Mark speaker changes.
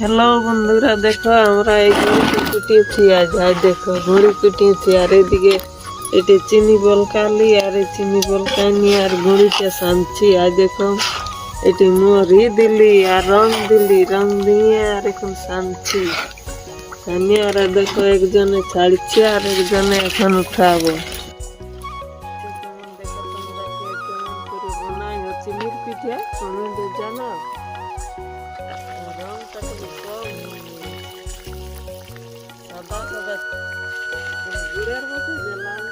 Speaker 1: Hello বন্ধুরা, দেখো আমরা এই ঘড়িতে কুটিয়েছি। আজ দেখো ঘড়ি কুটিয়েছি, আর এদিকে এটি চিনি বলকালি আর এই চিনি বলকানি আর ঘড়িটা সানছি। আর দেখো এটি মরি দিলি আর রং দিয়ে আর এখন সানছি। সানি আর দেখো একজনে ছাড়ছে আর একজনে এখন উঠাবো। দেখো তোমরা কে কেমন করে বানাই চিনির পিঠে কমেন্টে জানাও। রংটা খুব কম, সাদা সাদা গুড়ের মতো যে লাল